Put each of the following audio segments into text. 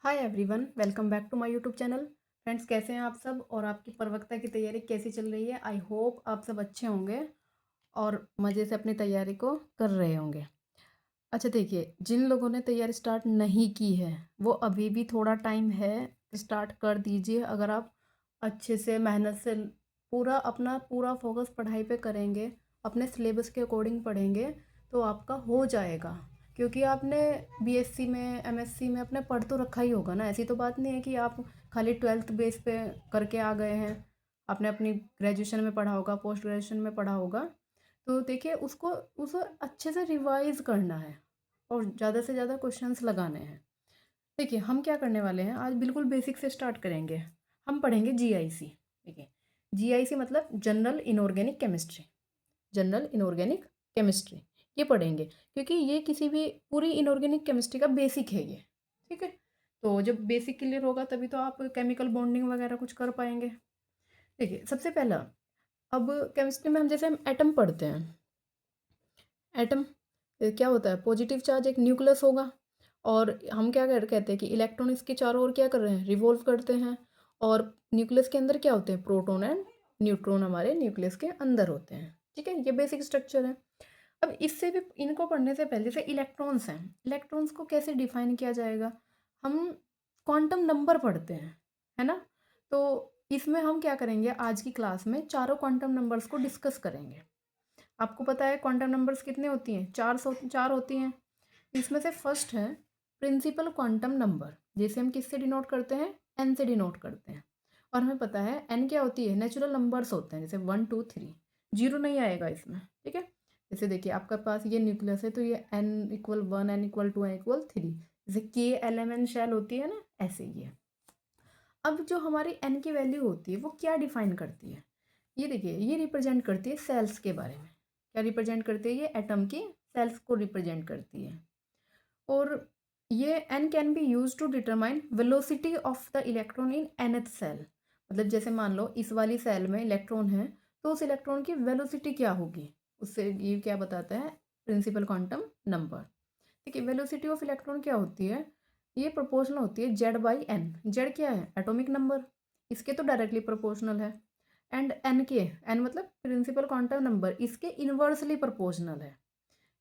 Hi everyone, welcome back to my YouTube channel. Friends, कैसे हैं आप सब और आपकी प्रवक्ता की तैयारी कैसी चल रही है? आई होप आप सब अच्छे होंगे और मज़े से अपनी तैयारी को कर रहे होंगे। अच्छा देखिए, जिन लोगों ने तैयारी स्टार्ट नहीं की है वो अभी भी थोड़ा टाइम है, स्टार्ट कर दीजिए। अगर आप अच्छे से मेहनत से पूरा फोकस पढ़ाई पे करेंगे, अपने सिलेबस के अकॉर्डिंग पढ़ेंगे तो आपका हो जाएगा। क्योंकि आपने बीएससी में एमएससी में अपने पढ़ तो रखा ही होगा ना। ऐसी तो बात नहीं है कि आप खाली ट्वेल्थ बेस पे करके आ गए हैं। आपने अपनी ग्रेजुएशन में पढ़ा होगा, पोस्ट ग्रेजुएशन में पढ़ा होगा। तो देखिए, उसको उसे अच्छे से रिवाइज करना है और ज़्यादा से ज़्यादा क्वेश्चंस लगाने हैं। देखिए, हम क्या करने वाले हैं, आज बिल्कुल बेसिक से स्टार्ट करेंगे। हम पढ़ेंगे जीआईसी। देखिए, जीआईसी मतलब general inorganic chemistry. General inorganic chemistry ये पढ़ेंगे, क्योंकि ये किसी भी पूरी इनऑर्गेनिक केमिस्ट्री का बेसिक है ये। ठीक है, तो जब बेसिक क्लियर होगा तभी तो आप केमिकल बॉन्डिंग वगैरह कुछ कर पाएंगे। देखिए, सबसे पहला, अब केमिस्ट्री में हम जैसे हम एटम पढ़ते हैं। एटम क्या होता है? पॉजिटिव चार्ज एक न्यूक्लियस होगा और हम क्या कहते हैं कि इलेक्ट्रॉन इसके चारों ओर क्या कर रहे हैं? रिवॉल्व करते हैं। और न्यूक्लियस के अंदर क्या होते हैं? प्रोटॉन एंड न्यूट्रॉन हमारे न्यूक्लियस के अंदर होते हैं। ठीक है, ये बेसिक स्ट्रक्चर है। अब इससे भी इनको पढ़ने से पहले, जैसे इलेक्ट्रॉन्स हैं, इलेक्ट्रॉन्स को कैसे डिफाइन किया जाएगा? हम क्वांटम नंबर पढ़ते हैं, है ना? तो इसमें हम क्या करेंगे, आज की क्लास में चारों क्वांटम नंबर्स को डिस्कस करेंगे। आपको पता है क्वांटम नंबर्स कितने होती हैं? चार होती हैं। इसमें से फर्स्ट है प्रिंसिपल क्वांटम नंबर, जिसे हम किससे डिनोट करते हैं? एन से डिनोट करते हैं। और हमें पता है एन क्या होती है? नेचुरल नंबर्स होते हैं, जैसे 1 2 3। जीरो नहीं आएगा इसमें। ठीक है, जैसे देखिए आपके पास ये न्यूक्लियस है तो ये n = 1, n = 2, n = 3। जैसे K L M N shell होती है ना, ऐसे ही है। अब जो हमारी n की वैल्यू होती है वो क्या डिफाइन करती है? ये देखिए, ये रिप्रेजेंट करती है सेल्स के बारे में। क्या रिप्रेजेंट करती है? ये एटम की सेल्स को रिप्रेजेंट करती है। और ये n can be use to determine velocity of the electron in nth shell. मतलब जैसे मान लो इस वाली सेल में इलेक्ट्रॉन है, तो उस इलेक्ट्रॉन की वेलोसिटी क्या होगी, उससे ये क्या बताता है? Principal quantum number. ठीक है, वेलोसिटी ऑफ इलेक्ट्रॉन क्या होती है? ये प्रोपोर्शनल होती है Z/n। जेड क्या है? एटॉमिक नंबर, इसके तो डायरेक्टली प्रोपोर्शनल है। एंड एन के, एन मतलब प्रिंसिपल क्वांटम नंबर, इसके इन्वर्सली प्रोपोर्शनल है।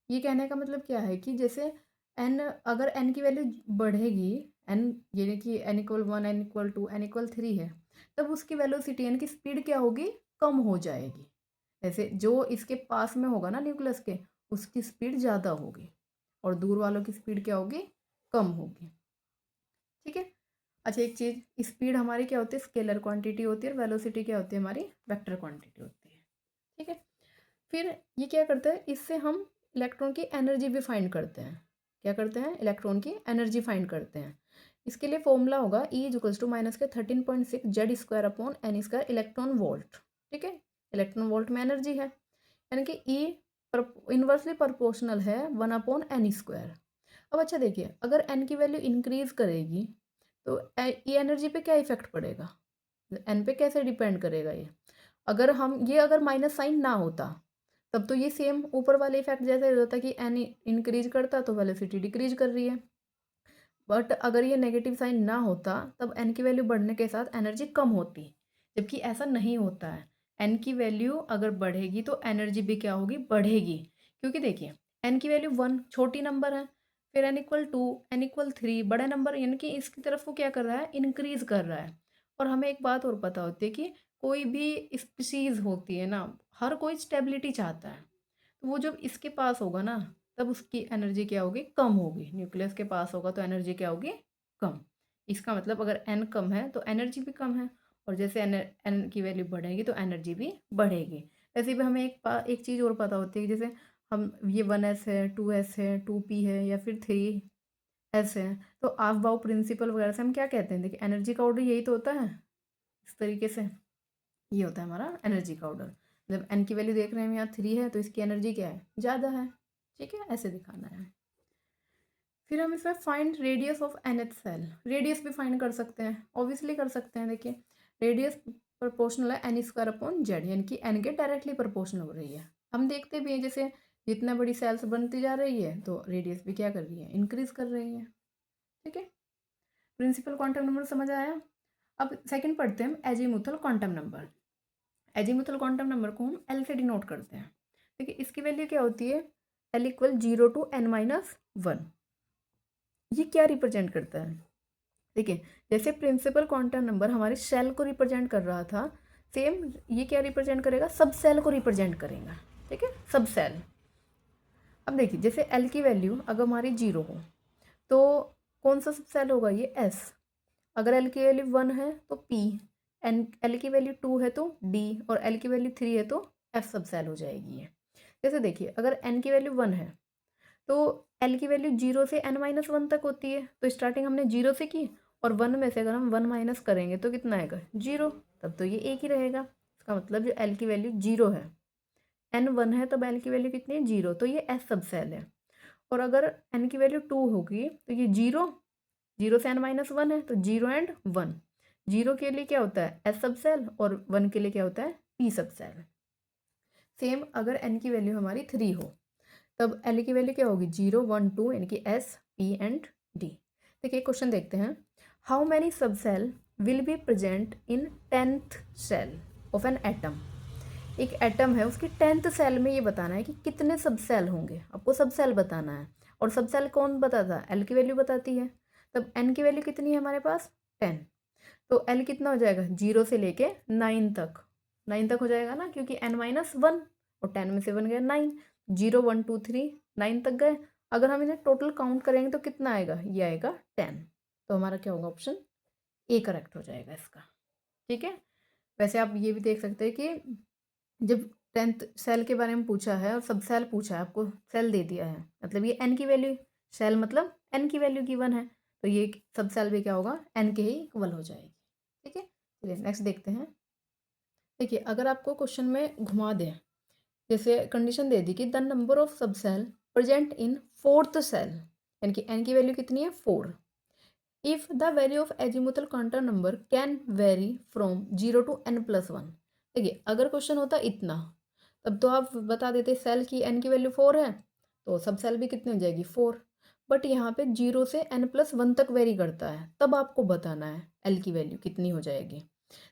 ये कहने का मतलब क्या है कि जैसे एन, अगर एन की वैल्यू बढ़ेगी, एन यानी कि n = 1, n = 2, n = 3 है, तब उसकी वेलोसिटी यानी कि स्पीड क्या होगी? कम हो जाएगी। ऐसे जो इसके पास में होगा ना न्यूक्लियस के, उसकी स्पीड ज़्यादा होगी और दूर वालों की स्पीड क्या होगी? कम होगी। ठीक है। अच्छा, एक चीज़, स्पीड हमारी क्या होती है? स्केलर क्वांटिटी होती है और वेलोसिटी क्या होती है? हमारी वेक्टर क्वांटिटी होती है। ठीक है, फिर ये क्या करता है? इससे हम इलेक्ट्रॉन की एनर्जी भी फाइंड करते हैं। क्या करते हैं? इलेक्ट्रॉन की एनर्जी फाइंड करते हैं। इसके लिए फॉर्मूला होगा E = -13.6 Z² / n² electron volt. ठीक है, इलेक्ट्रॉन वोल्ट में एनर्जी है, यानी कि ई इन्वर्सली प्रोपोर्शनल है 1/n²। अब अच्छा देखिए, अगर एन की वैल्यू इंक्रीज करेगी तो ये एनर्जी पे क्या इफेक्ट पड़ेगा? एन पे कैसे डिपेंड करेगा ये? अगर हम ये, अगर माइनस साइन ना होता तब तो ये सेम ऊपर वाले इफेक्ट जैसे होता कि एन इंक्रीज करता तो वेलोसिटी डिक्रीज कर रही है। बट अगर ये नेगेटिव साइन ना होता तब एन की वैल्यू बढ़ने के साथ एनर्जी कम होती, जबकि ऐसा नहीं होता है। एन की वैल्यू अगर बढ़ेगी तो एनर्जी भी क्या होगी? बढ़ेगी। क्योंकि देखिए, एन की वैल्यू 1 छोटी नंबर है, फिर n = 2, n = 3 बड़ा नंबर, यानी कि इसकी तरफ वो क्या कर रहा है? इंक्रीज कर रहा है। और हमें एक बात और पता होती है कि कोई भी स्पीशीज होती है ना, हर कोई स्टेबिलिटी चाहता है। तो वो जब इसके पास होगा ना, तब उसकी एनर्जी क्या होगी? कम होगी। न्यूक्लियस के पास होगा तो एनर्जी क्या होगी? कम। इसका मतलब अगर एन कम है तो एनर्जी भी कम है, और जैसे एन एन की वैल्यू बढ़ेगी तो एनर्जी भी बढ़ेगी। वैसे भी हमें एक चीज़ और पता होती है कि जैसे हम ये 1s है, 2s है, 2p है या फिर 3s है, तो ऑफ बाउ प्रिंसिपल वगैरह से हम क्या कहते हैं? देखिए, एनर्जी का ऑर्डर यही तो होता है। इस तरीके से ये होता है हमारा एनर्जी का ऑर्डर। जब एन की वैल्यू देख रहे हैं हम, यहाँ 3 है तो इसकी एनर्जी क्या है? ज़्यादा है। ठीक है, ऐसे दिखाना है। फिर हम इसमें find radius of nth shell, radius भी फाइंड कर सकते हैं, ऑब्वियसली कर सकते हैं। देखिए, रेडियस प्रोपोर्शनल है n²/z, यानी कि n के डायरेक्टली प्रोपोर्शनल हो रही है। हम देखते भी हैं जैसे जितना बड़ी सेल्स बनती जा रही है तो रेडियस भी क्या कर रही है? इंक्रीज कर रही है। ठीक है, प्रिंसिपल क्वांटम नंबर समझ आया। अब सेकंड पढ़ते हैं हम azimuthal quantum number. Azimuthal quantum number को हम एल से डिनोट करते हैं। देखिए इसकी वैल्यू क्या होती है, एल इक्वल 0 to n-1। ये क्या रिप्रेजेंट करता है, देखिए जैसे प्रिंसिपल क्वांटम नंबर हमारे सेल को रिप्रेजेंट कर रहा था, सेम ये क्या रिप्रेजेंट करेगा, सब सेल को रिप्रेजेंट करेगा। ठीक है, सब सेल। अब देखिए जैसे एल की वैल्यू अगर हमारी 0 हो तो कौन सा सब सेल होगा, ये एस। अगर एल की वैल्यू 1 है तो पी, एन एल की वैल्यू 2 है तो डी, और एल की वैल्यू 3 है तो एफ सब सेल हो जाएगी ये। जैसे देखिए अगर एन की वैल्यू 1 है तो एल की वैल्यू 0 से n-1 तक होती है, तो स्टार्टिंग हमने 0 से की, और 1 में से अगर हम 1 माइनस करेंगे तो कितना आएगा, 0। तब तो ये एक ही रहेगा। इसका मतलब जो एल की वैल्यू 0 है, n 1 है तब एल की वैल्यू कितनी है, 0, तो ये एस सब सेल है। और अगर एन की वैल्यू 2 होगी तो ये 0 से n-1 है तो 0 एंड 1। 0 के लिए क्या होता है, एस सब सेल, और 1 के लिए क्या होता है, पी सब सेल। सेम अगर एन की वैल्यू हमारी 3 हो तब एल की वैल्यू क्या होगी, 0 1 2, यानी कि एस पी एंड डी। देखिए क्वेश्चन देखते हैं, how many sub shell will be present in 10th shell of an atom. एक एटम है उसकी 10th सेल में ये बताना है कि कितने सब सेल होंगे, आपको सब सेल बताना है। और सब सेल कौन बताता है, एल की वैल्यू बताती है। तब एन की वैल्यू कितनी है हमारे पास, 10। तो एल कितना हो जाएगा, 0 से लेके 9 तक, 9 तक हो जाएगा ना, क्योंकि n-1 और 10 में से 1 गया 9, 0 1 2 3 9 तक गए। अगर हम इन्हें टोटल काउंट करेंगे तो कितना आएगा, ये आएगा 10। तो हमारा क्या होगा, ऑप्शन ए करेक्ट हो जाएगा इसका। ठीक है, वैसे आप ये भी देख सकते हैं कि जब 10th सेल के बारे में पूछा है और सब सेल पूछा है, आपको सेल दे दिया है, मतलब ये एन की वैल्यू, सेल मतलब एन की वैल्यू गिवन है, तो ये सब सेल भी क्या होगा, एन के ही इक्वल हो जाएगी। ठीक है, चलिए नेक्स्ट देखते हैं। देखिए अगर आपको क्वेश्चन में घुमा दें, जैसे कंडीशन दे दी कि the number of sub shell present in 4th shell, यानी कि एन की वैल्यू कितनी है, 4। If the value of azimuthal quantum number can vary from 0 to n+1। देखिए अगर क्वेश्चन होता इतना, तब तो आप बता देते सेल की एन की वैल्यू 4 है तो सब सेल भी कितनी हो जाएगी, 4। बट यहाँ पे 0 से n+1 तक वेरी करता है, तब आपको बताना है एल की वैल्यू कितनी हो जाएगी।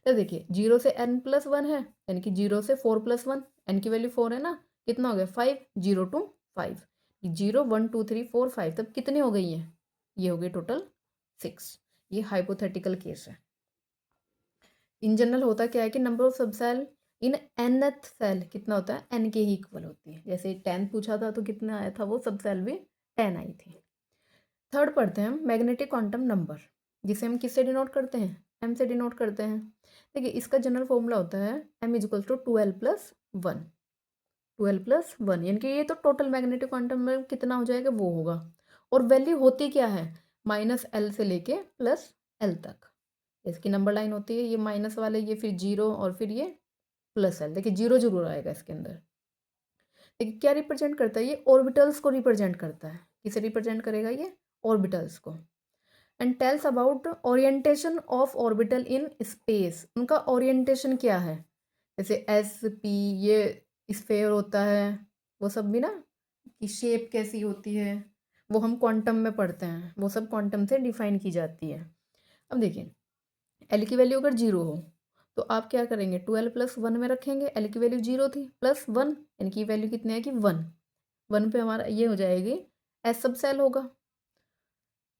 तो देखिए 0 से n+1 है, यानी कि 0 से 4+1, एन की वैल्यू 4 है ना, कितना हो गया 5, 0 to 5, 0 1 2 3 4 5, तब कितने हो गई हैं, ये हो गई टोटल 6। ये हाइपोथेटिकल केस है। इन जनरल होता क्या है कि number of sub cell in nth cell कितना होता है, n के ही इक्वल होती है। जैसे 10 पूछा था तो कितना आया था, वो सब सेल भी 10 आई थी। थर्ड पढ़ते हैं हम मैग्नेटिक क्वांटम नंबर, जिसे हम किससे डिनोट करते हैं, m से डिनोट करते हैं। देखिए इसका जनरल फॉर्मूला होता है m इज इक्वल टू 12+1, 12+1, यानी कि ये तो टोटल मैग्नेटिक क्वांटम नंबर कितना हो जाएगा वो होगा। और वैल्यू होती क्या है, -l से लेके +l तक। इसकी नंबर लाइन होती है, ये माइनस वाले, ये फिर 0 और फिर ये +l। देखिए 0 जरूर आएगा इसके अंदर। देखिए क्या रिप्रेजेंट करता है, ये ऑर्बिटल्स को रिप्रेजेंट करता है। किसे रिप्रेजेंट करेगा, ये ऑर्बिटल्स को। And tells about orientation of orbital in space, उनका ओरिएंटेशन क्या है। जैसे एस पी, ये स्फेयर होता है, वो सब भी ना, कि शेप कैसी होती है, वो हम क्वांटम में पढ़ते हैं, वो सब क्वांटम से डिफाइन की जाती है। अब देखिए एल की वैल्यू अगर 0 हो तो आप क्या करेंगे, 12+1 में रखेंगे, एल की वैल्यू 0 थी, +1, यानी कि वैल्यू कितनी है कि 1, 1 पे हमारा ये हो जाएगी एस सब सेल होगा।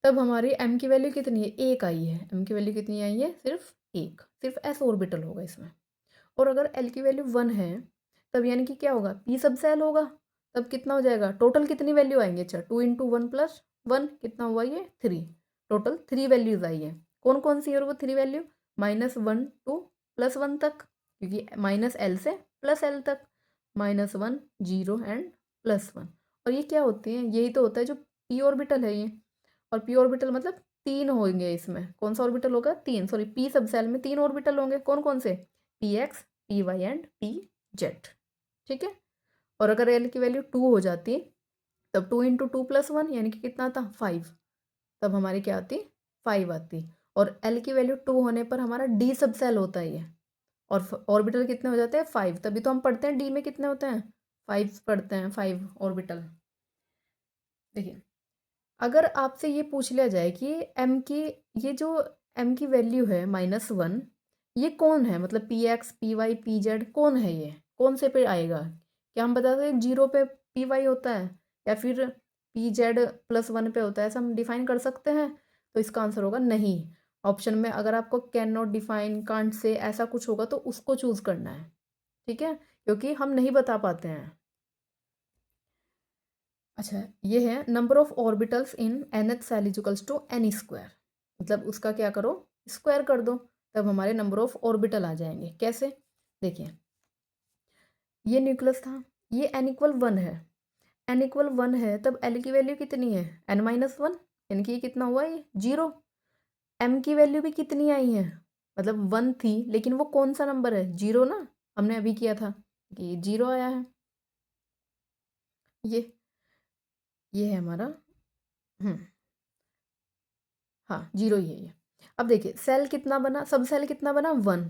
तब हमारी एम की वैल्यू कितनी है, 1 आई है, एम की वैल्यू कितनी आई है, सिर्फ 1, सिर्फ एस ऑर्बिटल होगा इसमें। और अगर एल की वैल्यू 1 है तब यानी कि क्या होगा, पी सब सेल होगा। तब कितना हो जाएगा, टोटल कितनी वैल्यू आएंगे, अच्छा 2 × 1+1 कितना हुआ, ये 3। टोटल 3 वैल्यूज आई है। कौन कौन सी है, और वो 3 वैल्यू -1 to +1 तक, क्योंकि -l से +l तक, -1 0 एंड +1। और ये क्या होते हैं, यही तो होता है जो पी ऑर्बिटल है ये। और पी ऑर्बिटल मतलब 3 होंगे इसमें, कौन सा ऑर्बिटल होगा, 3, सॉरी पी सब सेल में 3 ऑर्बिटल होंगे, कौन कौन से, P X, P Y and P Z. ठीक है, और अगर एल की वैल्यू 2 हो जाती तब 2 × 2+1 यानी कि कितना था, 5, तब हमारी क्या आती, 5 आती। और एल की वैल्यू 2 होने पर हमारा डी सब सेल होता है ये, और ऑर्बिटल कितने हो जाते हैं, 5, तभी तो हम पढ़ते हैं डी में कितने होते हैं, 5 पढ़ते हैं, 5 ऑर्बिटल। देखिए अगर आपसे ये पूछ लिया जाए कि एम की ये जो एम की वैल्यू है -1, ये कौन है, मतलब P X P Y P Z कौन है, ये कौन से पे आएगा? क्या हम बता सकते हैं 0 पे पी वाई होता है या फिर पी जेड +1 पे होता है, ऐसा हम डिफाइन कर सकते हैं? तो इसका आंसर होगा नहीं। ऑप्शन में अगर आपको can not define, can't say ऐसा कुछ होगा तो उसको चूज करना है, ठीक है, क्योंकि हम नहीं बता पाते हैं। अच्छा, ये है number of orbitals in nth shell equals to n square, मतलब उसका क्या करो, स्क्वायर कर दो, तब हमारे नंबर ऑफ ऑर्बिटल आ जाएंगे। कैसे? देखिए, ये न्यूक्लियस था, ये n=1 है, n=1 है, तब l की वैल्यू कितनी है, n-1, यानी कि ये कितना हुआ, ये 0। m की वैल्यू भी कितनी आई है, मतलब 1 थी, लेकिन वो कौन सा नंबर है, 0 ना, हमने अभी किया था कि 0 आया है। ये है हमारा, हम्म, हाँ 0 ही है ये। अब देखिए सेल कितना बना, सब सेल कितना बना, 1।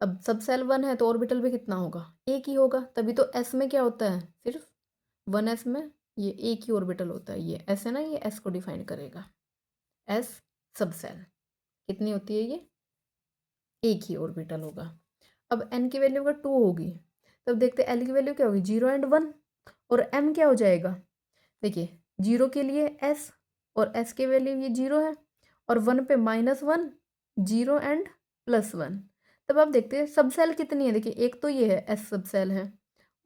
अब सब सेल 1 है तो ऑर्बिटल भी कितना होगा, एक ही होगा, तभी तो एस में क्या होता है, सिर्फ 1s में ये एक ही ऑर्बिटल होता है, ये एस है ना, ये एस को डिफाइन करेगा। एस सब सेल कितनी होती है, ये एक ही ऑर्बिटल होगा। अब एन की वैल्यू अगर 2 होगी, तब देखते एल की वैल्यू क्या होगी, 0 एंड 1, और एम क्या हो जाएगा, देखिए 0 के लिए एस, और एस की वैल्यू ये 0 है, और 1 पे -1, 0 एंड +1। तब आप देखते हैं सब सेल कितनी है, देखिए एक तो ये है एस सब सेल है,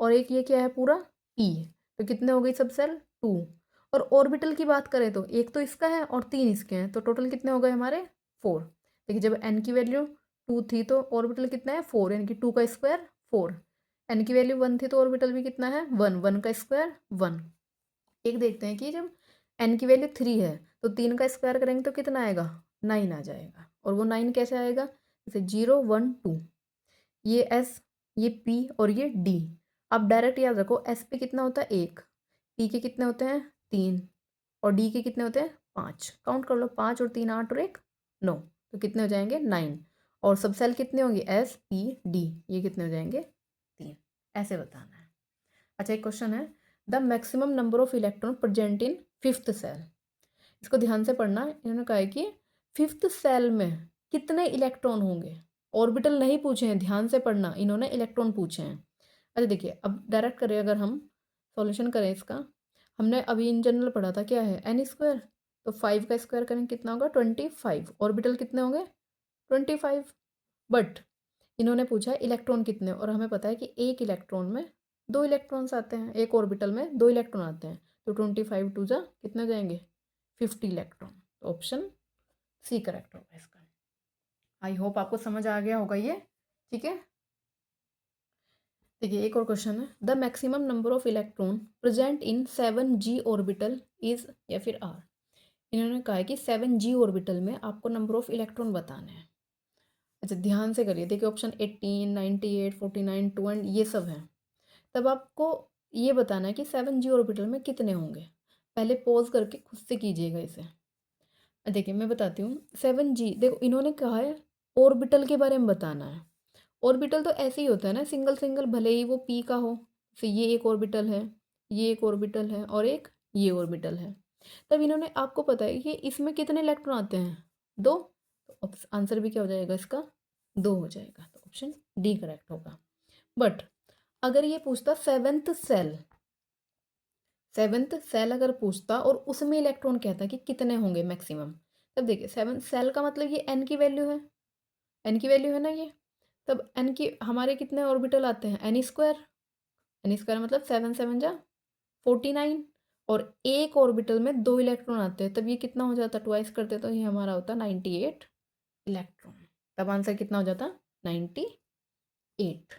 और एक ये क्या है पूरा पी, तो कितने हो गई सब सेल, 2। और ऑर्बिटल की बात करें तो एक तो इसका है और 3 इसके हैं, तो टोटल कितने हो गए हमारे, 4। देखिए जब एन की वैल्यू 2 थी तो ऑर्बिटल कितना है, 4, यानी कि 2 का स्क्वायर 4। एन की वैल्यू 1 थी तो ऑर्बिटल भी कितना है, 1, 1 का स्क्वायर 1। एक देखते हैं कि जब एन की वैल्यू 3 है तो 3 का स्क्वायर करेंगे तो कितना आएगा, 9 आ जाएगा। और वो 9 कैसे आएगा, जैसे 0 1 2, ये एस, ये पी और ये डी। आप डायरेक्ट याद रखो, एस पे कितना होता है 1, पी के कितने होते हैं 3, और डी के कितने होते हैं 5। काउंट कर लो, 5 और 3 8 और 1 9, तो कितने हो जाएंगे 9। और सब सेल कितने होंगे, एस पी डी, ये कितने हो जाएंगे 3। ऐसे बताना है। अच्छा, एक क्वेश्चन है, the maximum number of electron present in fifth cell. इसको ध्यान से पढ़ना, इन्होंने कहा है कि फिफ्थ सेल में कितने इलेक्ट्रॉन होंगे। ऑर्बिटल नहीं पूछे हैं, ध्यान से पढ़ना, इन्होंने इलेक्ट्रॉन पूछे हैं। अच्छा देखिए, अब डायरेक्ट करें, अगर हम सॉल्यूशन करें इसका, हमने अभी इन जनरल पढ़ा था क्या है, एन स्क्वायर, तो 5 का स्क्वायर करेंगे कितना होगा 25। ऑर्बिटल कितने होंगे 25। बट इन्होंने पूछा है इलेक्ट्रॉन कितने, और हमें पता है कि एक इलेक्ट्रॉन में 2 इलेक्ट्रॉन्स आते हैं, एक ऑर्बिटल में 2 इलेक्ट्रॉन आते हैं, तो 25 टू जा कितने हो जाएंगे 50 इलेक्ट्रॉन। तो ऑप्शन सी करेक्ट होगा इसका। आई होप आपको समझ आ गया होगा ये, ठीक है। देखिए एक और क्वेश्चन है, the maximum number of electron present in 7g orbital is, या फिर आर। इन्होंने कहा है कि 7g ऑर्बिटल में आपको नंबर ऑफ इलेक्ट्रॉन बताने हैं। अच्छा ध्यान से करिए, देखिए ऑप्शन 18 98 49 2 एंड ये सब हैं। तब आपको ये बताना है कि 7g ऑर्बिटल में कितने होंगे। पहले पॉज करके खुद से कीजिएगा इसे। देखिए मैं बताती हूँ, 7g, देखो इन्होंने कहा है ऑर्बिटल के बारे में बताना है। ऑर्बिटल तो ऐसे ही होता है ना, सिंगल सिंगल, भले ही वो पी का हो, फिर ये एक ऑर्बिटल है, ये एक ऑर्बिटल है, और एक ये ऑर्बिटल है। तब इन्होंने आपको पता है कि इसमें कितने इलेक्ट्रॉन आते हैं, 2, तो आंसर भी क्या हो जाएगा इसका, 2 हो जाएगा, तो ऑप्शन डी करेक्ट होगा। बट अगर ये पूछता सेवेंथ सेल अगर पूछता और उसमें इलेक्ट्रॉन कहता कि कितने होंगे मैक्सिमम, तब देखिए 7 सेल का मतलब ये एन की वैल्यू है, एन की वैल्यू है ना ये, तब एन की हमारे कितने ऑर्बिटल आते हैं, एन स्क्वायर मतलब 7 7 जा 49, और एक ऑर्बिटल में 2 इलेक्ट्रॉन आते हैं, तब ये कितना हो जाता, ट्वाइस करते तो ये हमारा होता 98 इलेक्ट्रॉन। तब आंसर कितना हो जाता 98।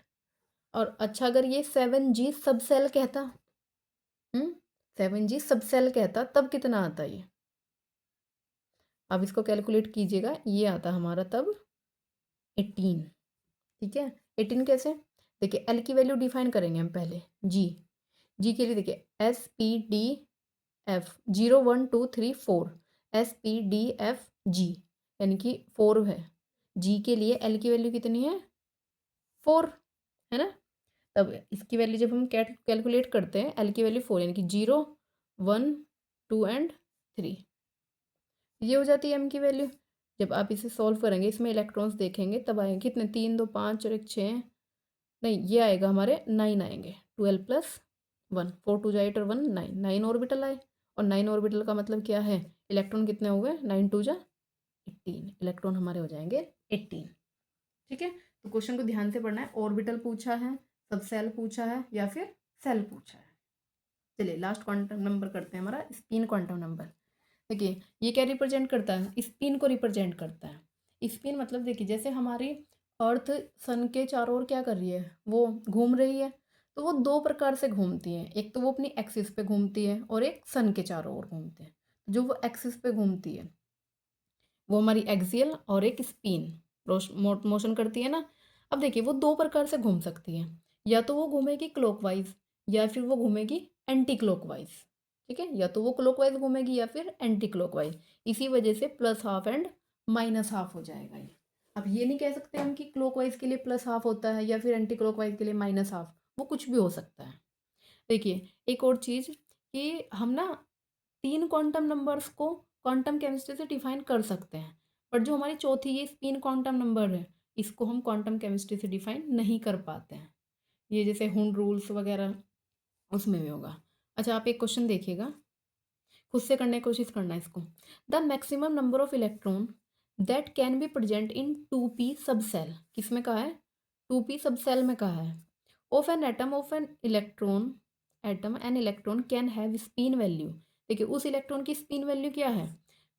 और अच्छा अगर ये 7g सब सेल कहता, 7g सब सेल कहता, तब कितना आता ये, अब इसको कैलकुलेट कीजिएगा, ये आता हमारा तब 18, ठीक है। 18 कैसे, देखिए एल की वैल्यू डिफाइन करेंगे हम पहले, जी के लिए देखिए SPD F 0 1 2 3 4, SPD F G, यानी कि 4 है जी के लिए, एल की वैल्यू कितनी है 4, है ना। तब इसकी वैल्यू जब हम कैलकुलेट करते हैं, एल की वैल्यू 4, यानी कि 0 1 2 एंड 3। ये हो जाती है m की वैल्यू। जब आप इसे सॉल्व करेंगे, इसमें इलेक्ट्रॉन्स देखेंगे, तब आएंगे कितने, 3 2 5 और 1 6, नहीं ये आएगा हमारे 9 आएंगे। 12 प्लस 1, 4 2 जा 8 और 1 9, 9 ऑर्बिटल आए। और 9 ऑर्बिटल का मतलब क्या है, इलेक्ट्रॉन कितने हो गए, 9 2 जा 18, इलेक्ट्रॉन हमारे हो जाएंगे 18। ठीक है, तो क्वेश्चन को ध्यान से पढ़ना है। ऑर्बिटल पूछा है, सब सेल पूछा है, या फिर सेल पूछा है। चलिए लास्ट क्वांटम नंबर करते हैं, हमारा स्पिन क्वांटम नंबर। देखिए ये क्या रिप्रेजेंट करता है, स्पिन को रिप्रेजेंट करता है। स्पिन मतलब देखिए जैसे हमारी अर्थ सन के चारों ओर क्या कर रही है, वो घूम रही है। तो वो दो प्रकार से घूमती है, एक तो वो अपनी एक्सिस पे घूमती है और एक सन के चारों ओर घूमते हैं। जो वो एक्सिस पे घूमती है वो हमारी एक्सियल, और एक स्पिन मोशन करती है ना। अब देखिए वो दो प्रकार से घूम सकती है, या तो वो घूमेगी क्लॉकवाइज या फिर वो घूमेगी एंटी क्लॉकवाइज। ठीक है, या तो वो क्लॉकवाइज घूमेगी या फिर एंटी क्लॉकवाइज। इसी वजह से plus half and minus half हो जाएगा ये। अब ये नहीं कह सकते हम कि क्लॉकवाइज के लिए प्लस हाफ होता है या फिर एंटी क्लॉकवाइज के लिए माइनस हाफ, वो कुछ भी हो सकता है। देखिए एक और चीज़ कि हम ना 3 क्वांटम नंबर्स को क्वांटम केमिस्ट्री से डिफाइन कर सकते हैं, बट जो हमारी चौथी ये स्पिन क्वांटम नंबर है, इसको हम क्वांटम केमिस्ट्री से डिफाइन नहीं कर पाते हैं। ये जैसे हुन रूल्स वगैरह उसमें भी होगा। अच्छा आप एक क्वेश्चन देखिएगा, खुद से करने की कोशिश करना इसको। The maximum number of electron that can be present in 2p सब सेल, किस में कहा है, 2p सब सेल में कहा है, of an atom of an electron, atom an electron can have spin value. देखिए उस इलेक्ट्रॉन की स्पिन वैल्यू क्या है,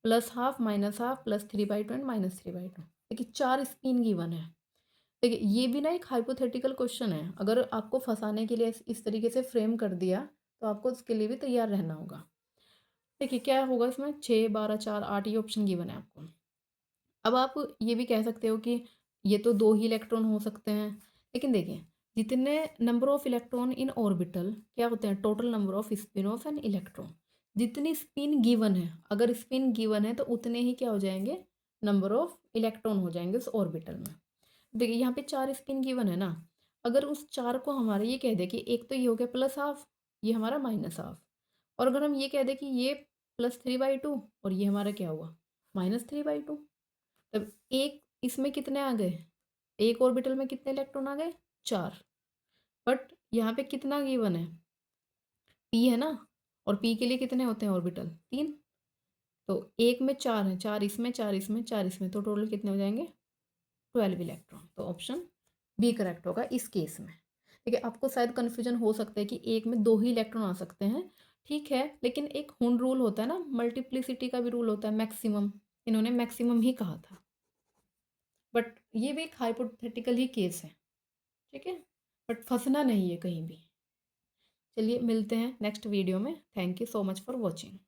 plus half, minus half, +3/2 and -3/2। देखिए 4 स्पिन गिवन है। देखिए ये भी ना एक हाइपोथेटिकल क्वेश्चन है, अगर आपको फंसाने के लिए इस तरीके से फ्रेम कर दिया तो आपको उसके लिए भी तैयार रहना होगा। देखिए क्या होगा इसमें, 6 12 4 8 ये ऑप्शन गिवन है आपको। अब आप ये भी कह सकते हो कि ये तो 2 ही इलेक्ट्रॉन हो सकते हैं, लेकिन देखिए जितने number of electron in orbital क्या होते हैं, total number off spin off an electron. जितनी स्पिन गिवन है, अगर स्पिन गिवन है तो उतने ही क्या हो जाएंगे, नंबर ऑफ इलेक्ट्रॉन हो जाएंगे उस ऑर्बिटल में। देखिए यहाँ पे 4 स्पिन गिवन है ना, अगर उस 4 को हमारे ये कह दे कि एक तो ये हो गया प्लस हाफ, ये हमारा माइनस हाफ, और अगर हम ये कह दें कि ये +3/2 और ये हमारा क्या हुआ, -3/2, तब एक इसमें कितने आ गए, एक ऑर्बिटल में कितने इलेक्ट्रॉन आ गए, 4। बट यहाँ पे कितना गिवन है, पी है ना, और पी के लिए कितने होते हैं ऑर्बिटल, 3। तो एक में 4 है, 4 इसमें, 4 इसमें, 4 इसमें, तो टोटल कितने हो जाएंगे, 12 इलेक्ट्रॉन। तो ऑप्शन बी करेक्ट होगा इस केस में। देखिए आपको शायद कन्फ्यूजन हो सकता है कि एक में 2 ही इलेक्ट्रॉन आ सकते हैं, ठीक है, लेकिन एक हुन रूल होता है ना, मल्टीप्लिसिटी का भी रूल होता है, मैक्सिमम, इन्होंने मैक्सिमम ही कहा था, बट ये भी एक हाइपोथेटिकल ही केस है। ठीक है, बट फंसना नहीं है कहीं भी। चलिए मिलते हैं नेक्स्ट वीडियो में, thank you so much for watching.